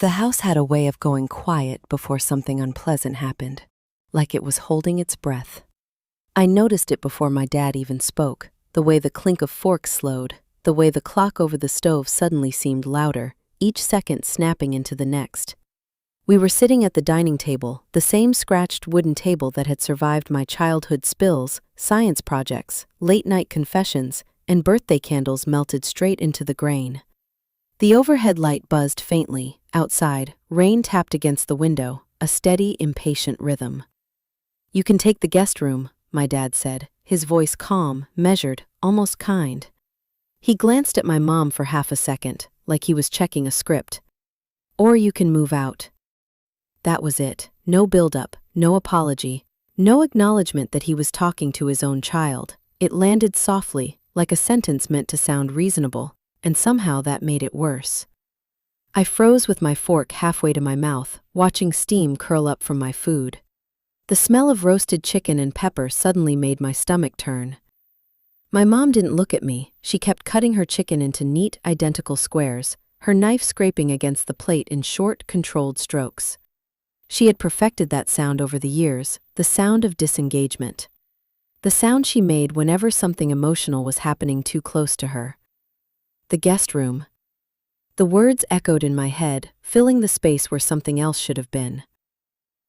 The house had a way of going quiet before something unpleasant happened, like it was holding its breath. I noticed it before my dad even spoke, the way the clink of forks slowed, the way the clock over the stove suddenly seemed louder, each second snapping into the next. We were sitting at the dining table, the same scratched wooden table that had survived my childhood spills, science projects, late-night confessions, and birthday candles melted straight into the grain. The overhead light buzzed faintly. Outside, rain tapped against the window, a steady, impatient rhythm. "You can take the guest room," my dad said, his voice calm, measured, almost kind. He glanced at my mom for half a second, like he was checking a script. "Or you can move out." That was it. No build-up, no apology, no acknowledgement that he was talking to his own child. It landed softly, like a sentence meant to sound reasonable, and somehow that made it worse. I froze with my fork halfway to my mouth, watching steam curl up from my food. The smell of roasted chicken and pepper suddenly made my stomach turn. My mom didn't look at me. She kept cutting her chicken into neat, identical squares, her knife scraping against the plate in short, controlled strokes. She had perfected that sound over the years, the sound of disengagement. The sound she made whenever something emotional was happening too close to her. The guest room. The words echoed in my head, filling the space where something else should have been.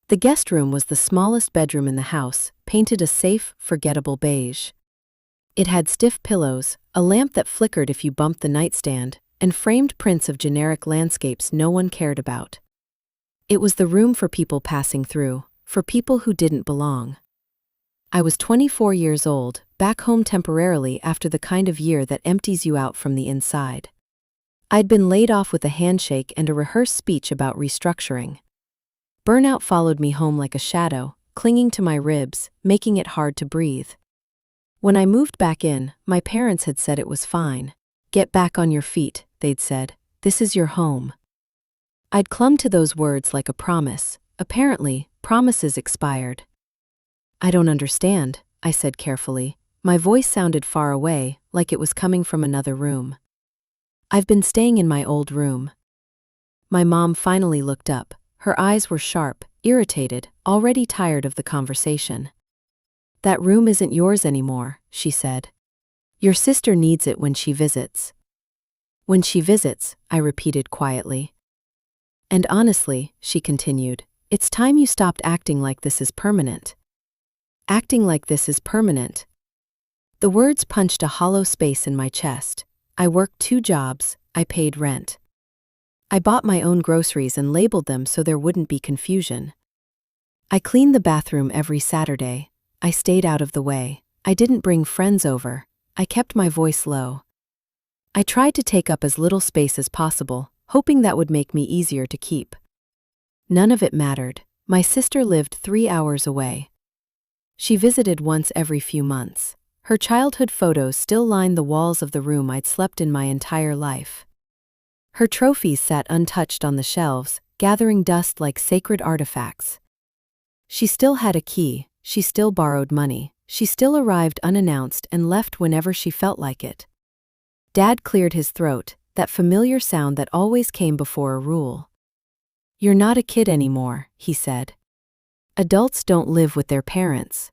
The guest room was the smallest bedroom in the house, painted a safe, forgettable beige. It had stiff pillows, a lamp that flickered if you bumped the nightstand, and framed prints of generic landscapes no one cared about. It was the room for people passing through, for people who didn't belong. I was 24 years old, back home temporarily after the kind of year that empties you out from the inside. I'd been laid off with a handshake and a rehearsed speech about restructuring. Burnout followed me home like a shadow, clinging to my ribs, making it hard to breathe. When I moved back in, my parents had said it was fine. "Get back on your feet," they'd said. "This is your home." I'd clung to those words like a promise. Apparently, promises expired. "I don't understand," I said carefully. My voice sounded far away, like it was coming from another room. "I've been staying in my old room." My mom finally looked up. Her eyes were sharp, irritated, already tired of the conversation. "That room isn't yours anymore," she said. "Your sister needs it when she visits." "When she visits," I repeated quietly. "And honestly," she continued, "it's time you stopped acting like this is permanent." Acting like this is permanent. The words punched a hollow space in my chest. I worked 2 jobs, I paid rent. I bought my own groceries and labeled them so there wouldn't be confusion. I cleaned the bathroom every Saturday. I stayed out of the way. I didn't bring friends over. I kept my voice low. I tried to take up as little space as possible, hoping that would make me easier to keep. None of it mattered. My sister lived 3 hours away. She visited once every few months. Her childhood photos still lined the walls of the room I'd slept in my entire life. Her trophies sat untouched on the shelves, gathering dust like sacred artifacts. She still had a key, she still borrowed money, she still arrived unannounced and left whenever she felt like it. Dad cleared his throat, that familiar sound that always came before a rule. "You're not a kid anymore," he said. "Adults don't live with their parents."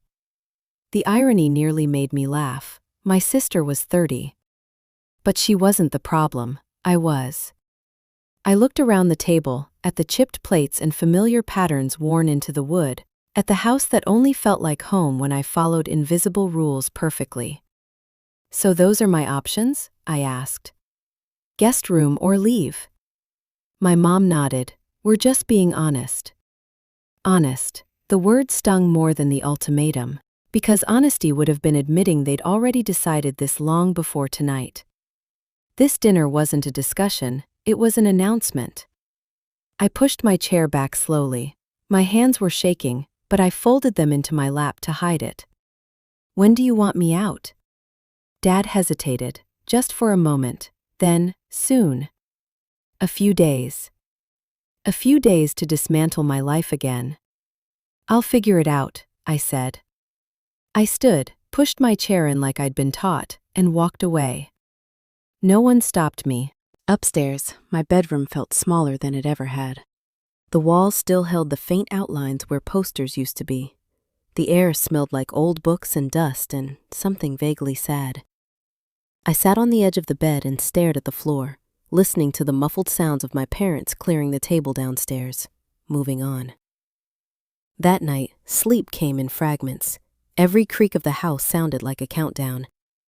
The irony nearly made me laugh. My sister was 30. But she wasn't the problem, I was. I looked around the table, at the chipped plates and familiar patterns worn into the wood, at the house that only felt like home when I followed invisible rules perfectly. "So those are my options?" I asked. "Guest room or leave?" My mom nodded. "We're just being honest." Honest. The word stung more than the ultimatum, because honesty would have been admitting they'd already decided this long before tonight. This dinner wasn't a discussion, it was an announcement. I pushed my chair back slowly. My hands were shaking, but I folded them into my lap to hide it. "When do you want me out?" Dad hesitated, just for a moment, then, "Soon." "A few days." "A few days to dismantle my life again." "I'll figure it out," I said. I stood, pushed my chair in like I'd been taught, and walked away. No one stopped me. Upstairs, my bedroom felt smaller than it ever had. The walls still held the faint outlines where posters used to be. The air smelled like old books and dust and something vaguely sad. I sat on the edge of the bed and stared at the floor, listening to the muffled sounds of my parents clearing the table downstairs, moving on. That night, sleep came in fragments. Every creak of the house sounded like a countdown.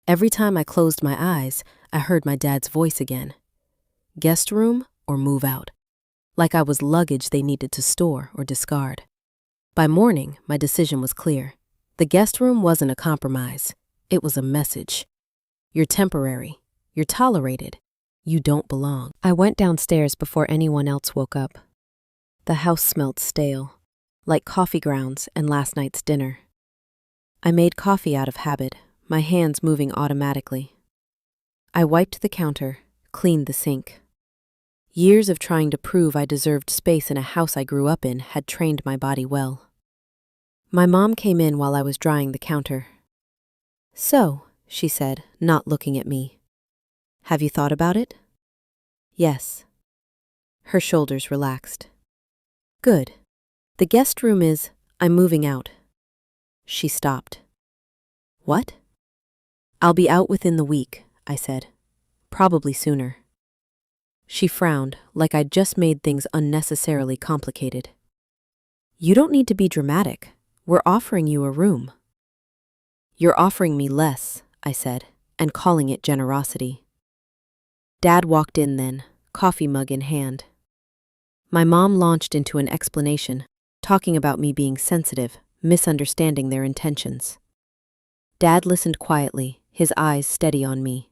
Every time I closed my eyes, I heard my dad's voice again. Guest room or move out? Like I was luggage they needed to store or discard. By morning, my decision was clear. The guest room wasn't a compromise. It was a message. You're temporary. You're tolerated. You don't belong. I went downstairs before anyone else woke up. The house smelled stale, like coffee grounds and last night's dinner. I made coffee out of habit, my hands moving automatically. I wiped the counter, cleaned the sink. Years of trying to prove I deserved space in a house I grew up in had trained my body well. My mom came in while I was drying the counter. "So," she said, not looking at me. "Have you thought about it?" "Yes." Her shoulders relaxed. "Good. The guest room I'm moving out." She stopped. "What?" "I'll be out within the week," I said. "Probably sooner." She frowned, like I'd just made things unnecessarily complicated. "You don't need to be dramatic. We're offering you a room." "You're offering me less," I said, and calling it generosity. Dad walked in then, coffee mug in hand. My mom launched into an explanation, talking about me being sensitive, misunderstanding their intentions. Dad listened quietly, his eyes steady on me.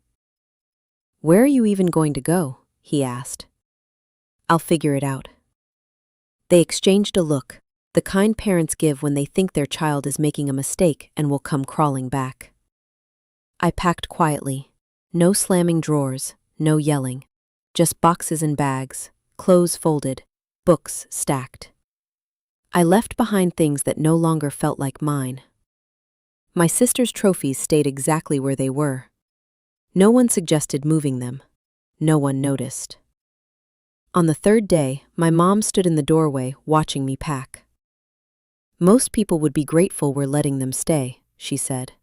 "Where are you even going to go?" he asked. "I'll figure it out." They exchanged a look, the kind parents give when they think their child is making a mistake and will come crawling back. I packed quietly. No slamming drawers, no yelling. Just boxes and bags, clothes folded, books stacked. I left behind things that no longer felt like mine. My sister's trophies stayed exactly where they were. No one suggested moving them. No one noticed. On the third day, my mom stood in the doorway watching me pack. "Most people would be grateful we're letting them stay," she said.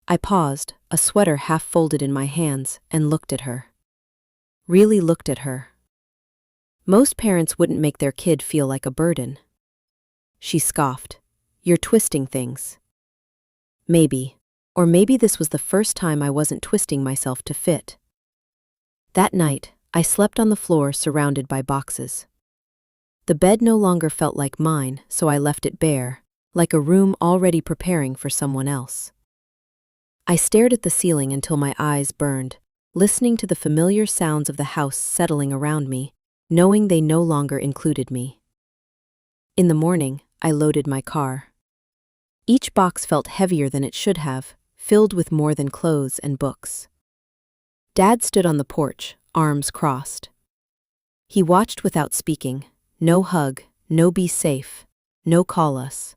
I paused, a sweater half folded in my hands, and looked at her. Really looked at her. Most parents wouldn't make their kid feel like a burden. She scoffed. "You're twisting things." Maybe. Or maybe this was the first time I wasn't twisting myself to fit. That night, I slept on the floor surrounded by boxes. The bed no longer felt like mine, so I left it bare, like a room already preparing for someone else. I stared at the ceiling until my eyes burned, listening to the familiar sounds of the house settling around me, knowing they no longer included me. In the morning, I loaded my car. Each box felt heavier than it should have, filled with more than clothes and books. Dad stood on the porch, arms crossed. He watched without speaking. No hug, no be safe, no call us.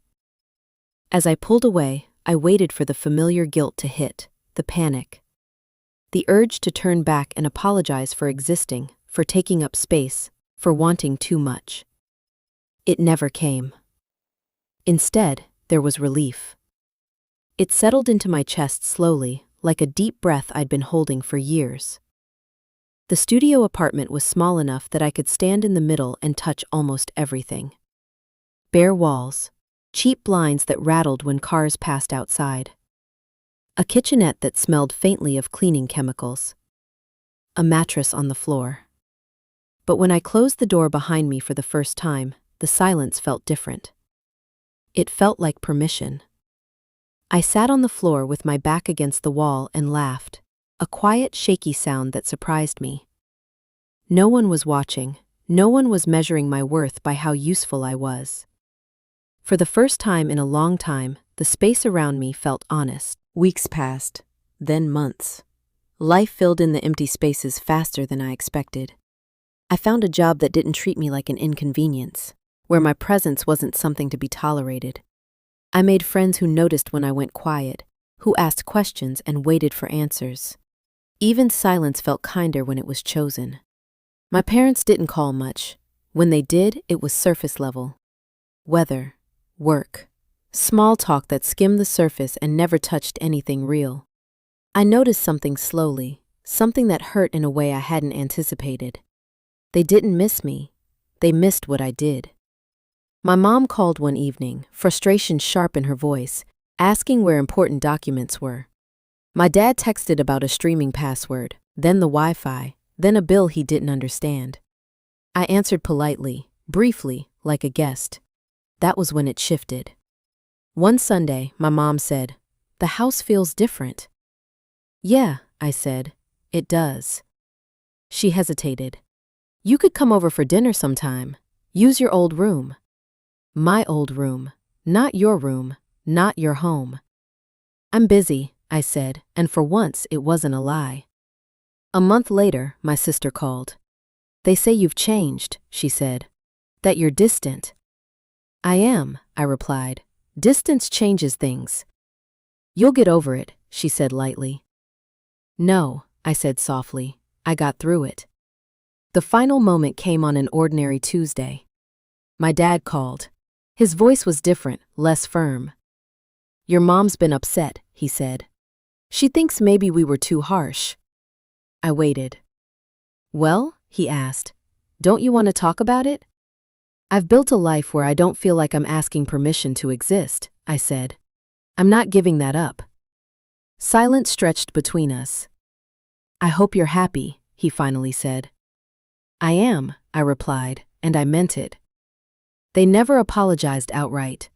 As I pulled away, I waited for the familiar guilt to hit, the panic. The urge to turn back and apologize for existing, for taking up space, for wanting too much. It never came. Instead, there was relief. It settled into my chest slowly, like a deep breath I'd been holding for years. The studio apartment was small enough that I could stand in the middle and touch almost everything. Bare walls, cheap blinds that rattled when cars passed outside. A kitchenette that smelled faintly of cleaning chemicals. A mattress on the floor. But when I closed the door behind me for the first time, the silence felt different. It felt like permission. I sat on the floor with my back against the wall and laughed, a quiet, shaky sound that surprised me. No one was watching, no one was measuring my worth by how useful I was. For the first time in a long time, the space around me felt honest. Weeks passed, then months. Life filled in the empty spaces faster than I expected. I found a job that didn't treat me like an inconvenience, where my presence wasn't something to be tolerated. I made friends who noticed when I went quiet, who asked questions and waited for answers. Even silence felt kinder when it was chosen. My parents didn't call much. When they did, it was surface level. Weather, work, small talk that skimmed the surface and never touched anything real. I noticed something slowly, something that hurt in a way I hadn't anticipated. They didn't miss me. They missed what I did. My mom called one evening, frustration sharp in her voice, asking where important documents were. My dad texted about a streaming password, then the Wi-Fi, then a bill he didn't understand. I answered politely, briefly, like a guest. That was when it shifted. One Sunday, my mom said, "The house feels different." "Yeah," I said, "it does." She hesitated. "You could come over for dinner sometime. Use your old room." My old room, not your room, not your home. "I'm busy," I said, and for once it wasn't a lie. A month later, my sister called. "They say you've changed," she said. "That you're distant." "I am," I replied. "Distance changes things." "You'll get over it," she said lightly. "No," I said softly. I got through it. The final moment came on an ordinary Tuesday. My dad called. His voice was different, less firm. "Your mom's been upset," he said. "She thinks maybe we were too harsh." I waited. "Well," he asked, "don't you want to talk about it?" "I've built a life where I don't feel like I'm asking permission to exist," I said. "I'm not giving that up." Silence stretched between us. "I hope you're happy," he finally said. "I am," I replied, and I meant it. They never apologized outright.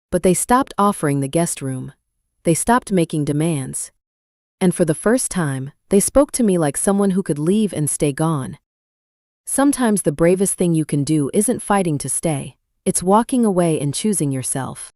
But they stopped offering the guest room. They stopped making demands. And for the first time, they spoke to me like someone who could leave and stay gone. Sometimes the bravest thing you can do isn't fighting to stay. It's walking away and choosing yourself.